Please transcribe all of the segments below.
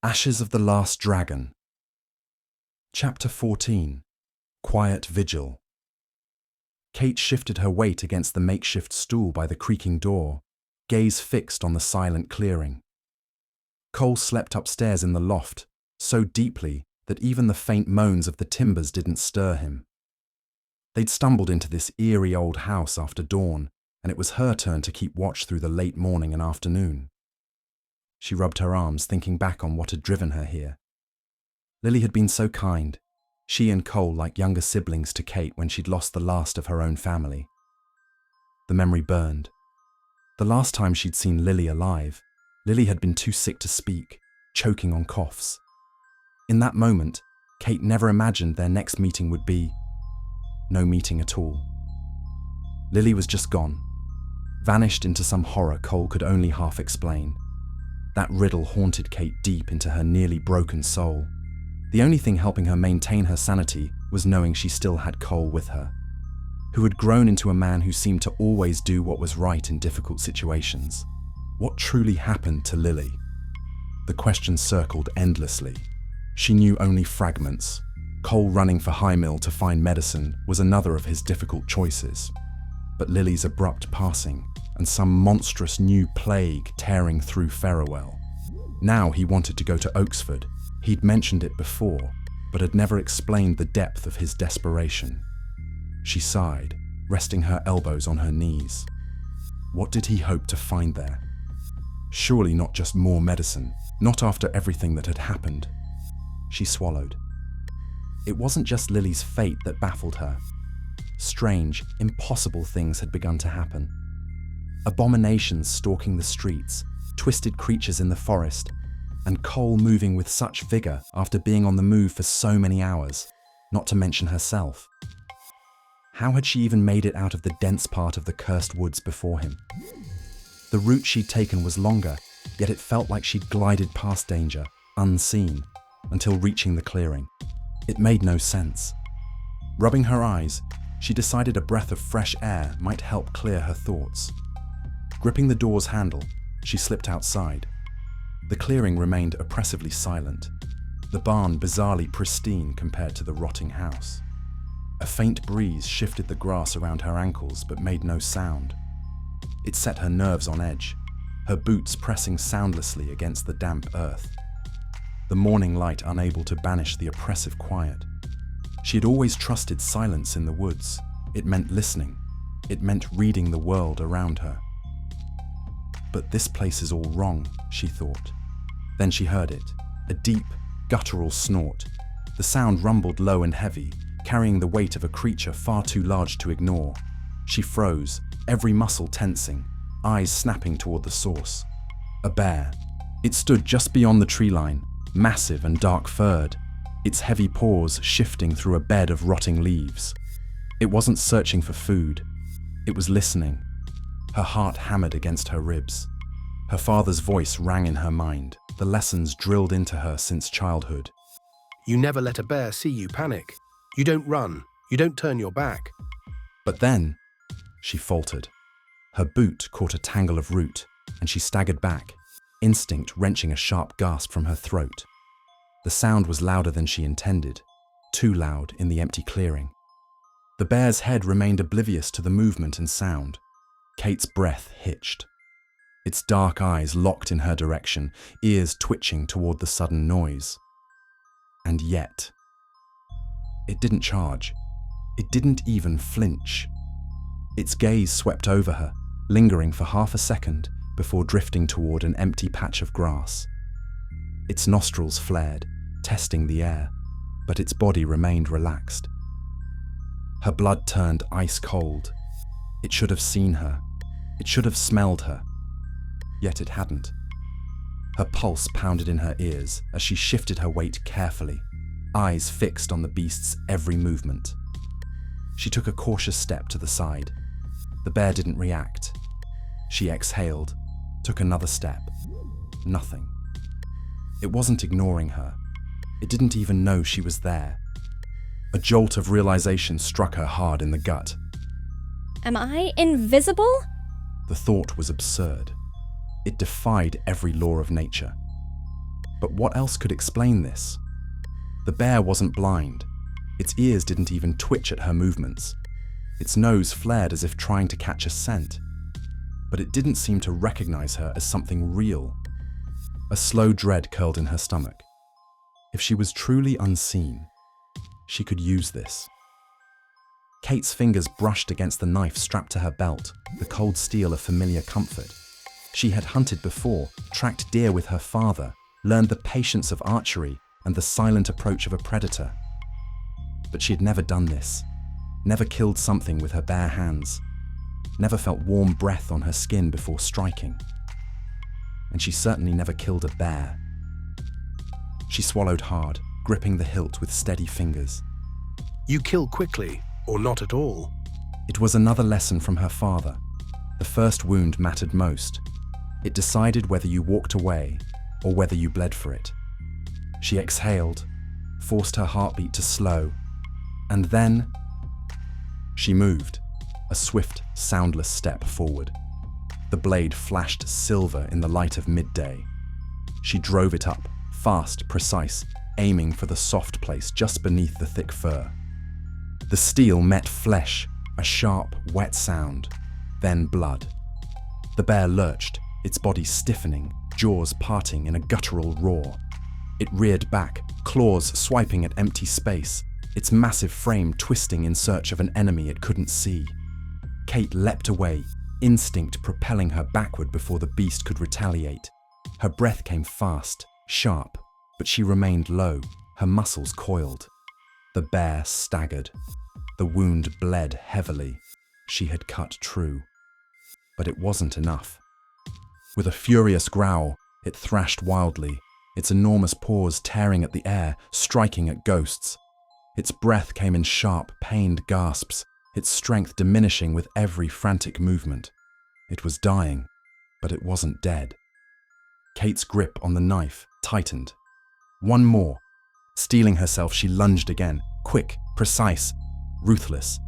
Ashes of the Last Dragon. Chapter 14. Quiet Vigil. Kate shifted her weight against the makeshift stool by the creaking door, gaze fixed on the silent clearing. Cole slept upstairs in the loft, so deeply that even the faint moans of the timbers didn't stir him. They'd stumbled into this eerie old house after dawn, and it was her turn to keep watch through the late morning and afternoon. She rubbed her arms, thinking back on what had driven her here. Lily had been so kind. She and Cole like younger siblings to Kate when she'd lost the last of her own family. The memory burned. The last time she'd seen Lily alive, Lily had been too sick to speak, choking on coughs. In that moment, Kate never imagined their next meeting would be no meeting at all. Lily was just gone, vanished into some horror Cole could only half explain. That riddle haunted Kate deep into her nearly broken soul. The only thing helping her maintain her sanity was knowing she still had Cole with her, who had grown into a man who seemed to always do what was right in difficult situations. What truly happened to Lily? The question circled endlessly. She knew only fragments. Cole running for High Mill to find medicine was another of his difficult choices. But Lily's abrupt passing, and some monstrous new plague tearing through Ferrowell. Now he wanted to go to Oaksford. He'd mentioned it before, but had never explained the depth of his desperation. She sighed, resting her elbows on her knees. What did he hope to find there? Surely not just more medicine, not after everything that had happened. She swallowed. It wasn't just Lily's fate that baffled her. Strange, impossible things had begun to happen. Abominations stalking the streets, twisted creatures in the forest, and Cole moving with such vigor after being on the move for so many hours, not to mention herself. How had she even made it out of the dense part of the cursed woods before him? The route she'd taken was longer, yet it felt like she'd glided past danger, unseen, until reaching the clearing. It made no sense. Rubbing her eyes, she decided a breath of fresh air might help clear her thoughts. Gripping the door's handle, she slipped outside. The clearing remained oppressively silent, the barn bizarrely pristine compared to the rotting house. A faint breeze shifted the grass around her ankles but made no sound. It set her nerves on edge, her boots pressing soundlessly against the damp earth. The morning light unable to banish the oppressive quiet. She had always trusted silence in the woods. It meant listening. It meant reading the world around her. But this place is all wrong, she thought. Then she heard it, a deep, guttural snort. The sound rumbled low and heavy, carrying the weight of a creature far too large to ignore. She froze, every muscle tensing, eyes snapping toward the source. A bear. It stood just beyond the tree line, massive and dark-furred, its heavy paws shifting through a bed of rotting leaves. It wasn't searching for food. It was listening. Her heart hammered against her ribs. Her father's voice rang in her mind, the lessons drilled into her since childhood. You never let a bear see you panic. You don't run. You don't turn your back. But then, she faltered. Her boot caught a tangle of root, and she staggered back, instinct wrenching a sharp gasp from her throat. The sound was louder than she intended, too loud in the empty clearing. The bear's head remained oblivious to the movement and sound. Kate's breath hitched. Its dark eyes locked in her direction, ears twitching toward the sudden noise. And yet, it didn't charge. It didn't even flinch. Its gaze swept over her, lingering for half a second before drifting toward an empty patch of grass. Its nostrils flared, testing the air, but its body remained relaxed. Her blood turned ice cold. It should have seen her. It should have smelled her. Yet it hadn't. Her pulse pounded in her ears as she shifted her weight carefully, eyes fixed on the beast's every movement. She took a cautious step to the side. The bear didn't react. She exhaled, took another step. Nothing. It wasn't ignoring her. It didn't even know she was there. A jolt of realization struck her hard in the gut. Am I invisible? The thought was absurd. It defied every law of nature. But what else could explain this? The bear wasn't blind. Its ears didn't even twitch at her movements. Its nose flared as if trying to catch a scent. But it didn't seem to recognize her as something real. A slow dread curled in her stomach. If she was truly unseen, she could use this. Kate's fingers brushed against the knife strapped to her belt, the cold steel a familiar comfort. She had hunted before, tracked deer with her father, learned the patience of archery and the silent approach of a predator. But she had never done this, never killed something with her bare hands, never felt warm breath on her skin before striking. And she certainly never killed a bear. She swallowed hard, gripping the hilt with steady fingers. You kill quickly, or not at all. It was another lesson from her father. The first wound mattered most. It decided whether you walked away or whether you bled for it. She exhaled, forced her heartbeat to slow, and then she moved, a swift, soundless step forward. The blade flashed silver in the light of midday. She drove it up, fast, precise, aiming for the soft place just beneath the thick fur. The steel met flesh, a sharp, wet sound, then blood. The bear lurched, its body stiffening, jaws parting in a guttural roar. It reared back, claws swiping at empty space, its massive frame twisting in search of an enemy it couldn't see. Kate leapt away, instinct propelling her backward before the beast could retaliate. Her breath came fast, sharp, but she remained low, her muscles coiled. The bear staggered. The wound bled heavily. She had cut true. But it wasn't enough. With a furious growl, it thrashed wildly, its enormous paws tearing at the air, striking at ghosts. Its breath came in sharp, pained gasps, its strength diminishing with every frantic movement. It was dying, but it wasn't dead. Kate's grip on the knife tightened. One more. Steeling herself, she lunged again, quick, precise, ruthless.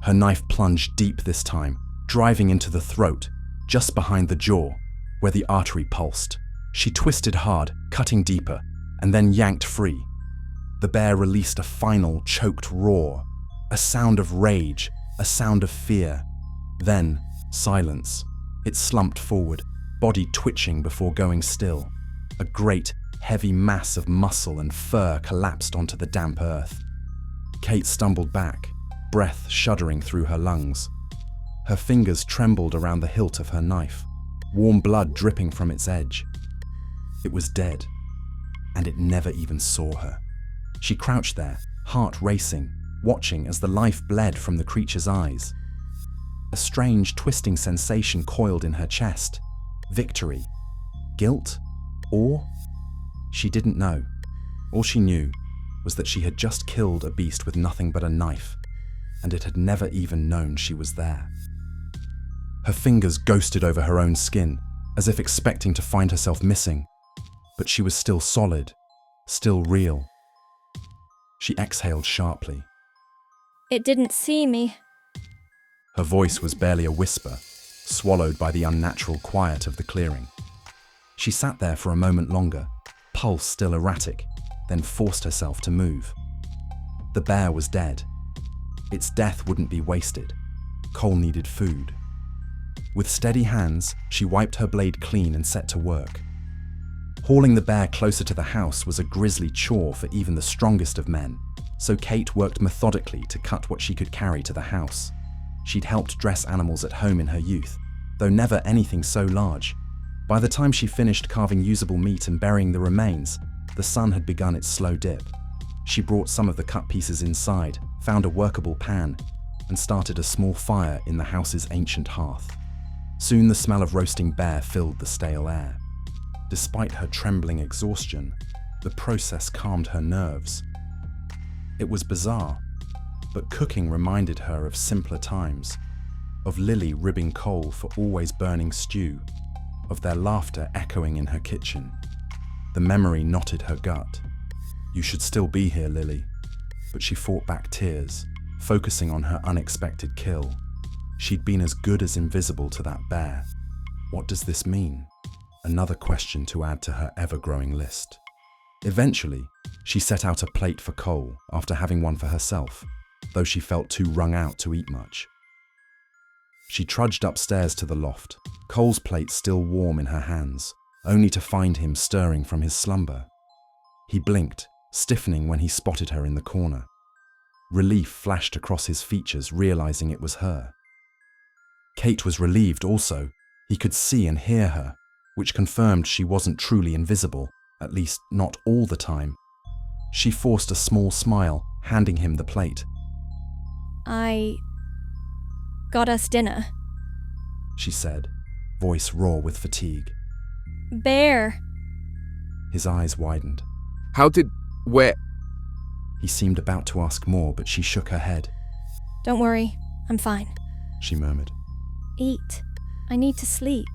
Her knife plunged deep this time, driving into the throat, just behind the jaw, where the artery pulsed. She twisted hard, cutting deeper, and then yanked free. The bear released a final, choked roar, a sound of rage, a sound of fear. Then, silence. It slumped forward, body twitching before going still. A great, heavy mass of muscle and fur collapsed onto the damp earth. Kate stumbled back, breath shuddering through her lungs. Her fingers trembled around the hilt of her knife, warm blood dripping from its edge. It was dead, and it never even saw her. She crouched there, heart racing, watching as the life bled from the creature's eyes. A strange, twisting sensation coiled in her chest. Victory? Guilt? Awe? She didn't know. All she knew was that she had just killed a beast with nothing but a knife, and it had never even known she was there. Her fingers ghosted over her own skin, as if expecting to find herself missing. But she was still solid, still real. She exhaled sharply. It didn't see me. Her voice was barely a whisper, swallowed by the unnatural quiet of the clearing. She sat there for a moment longer, pulse still erratic, then forced herself to move. The bear was dead. Its death wouldn't be wasted. Cole needed food. With steady hands, she wiped her blade clean and set to work. Hauling the bear closer to the house was a grisly chore for even the strongest of men, so Kate worked methodically to cut what she could carry to the house. She'd helped dress animals at home in her youth, though never anything so large. By the time she finished carving usable meat and burying the remains, the sun had begun its slow dip. She brought some of the cut pieces inside, found a workable pan, and started a small fire in the house's ancient hearth. Soon the smell of roasting bear filled the stale air. Despite her trembling exhaustion, the process calmed her nerves. It was bizarre, but cooking reminded her of simpler times, of Lily ribbing Cole for always burning stew, of their laughter echoing in her kitchen. The memory knotted her gut. You should still be here, Lily. But she fought back tears, focusing on her unexpected kill. She'd been as good as invisible to that bear. What does this mean? Another question to add to her ever-growing list. Eventually, she set out a plate for Cole after having one for herself, though she felt too wrung out to eat much. She trudged upstairs to the loft, Cole's plate still warm in her hands, only to find him stirring from his slumber. He blinked, stiffening when he spotted her in the corner. Relief flashed across his features, realizing it was her. Kate was relieved also. He could see and hear her, which confirmed she wasn't truly invisible, at least not all the time. She forced a small smile, handing him the plate. I got us dinner. She said, voice raw with fatigue. Bear. His eyes widened. Where? He seemed about to ask more, but she shook her head. Don't worry, I'm fine. She murmured. Eat. I need to sleep.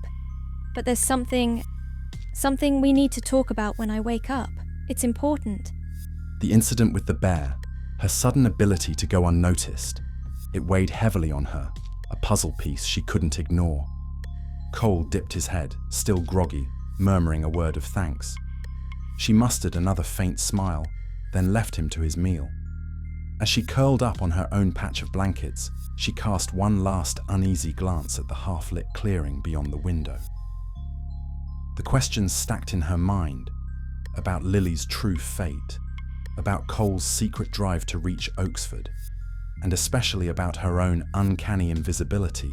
But there's something we need to talk about when I wake up. It's important. The incident with the bear, her sudden ability to go unnoticed, it weighed heavily on her, a puzzle piece she couldn't ignore. Cole dipped his head, still groggy, murmuring a word of thanks. She mustered another faint smile, then left him to his meal. As she curled up on her own patch of blankets, she cast one last uneasy glance at the half-lit clearing beyond the window. The questions stacked in her mind, about Lily's true fate, about Cole's secret drive to reach Oaksford, and especially about her own uncanny invisibility,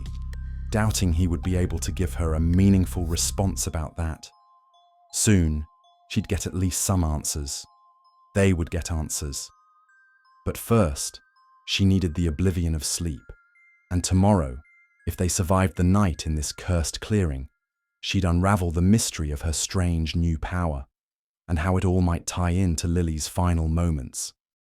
doubting he would be able to give her a meaningful response about that. Soon, she'd get at least some answers. They would get answers. But first, she needed the oblivion of sleep, and tomorrow, if they survived the night in this cursed clearing, she'd unravel the mystery of her strange new power, and how it all might tie in to Lily's final moments.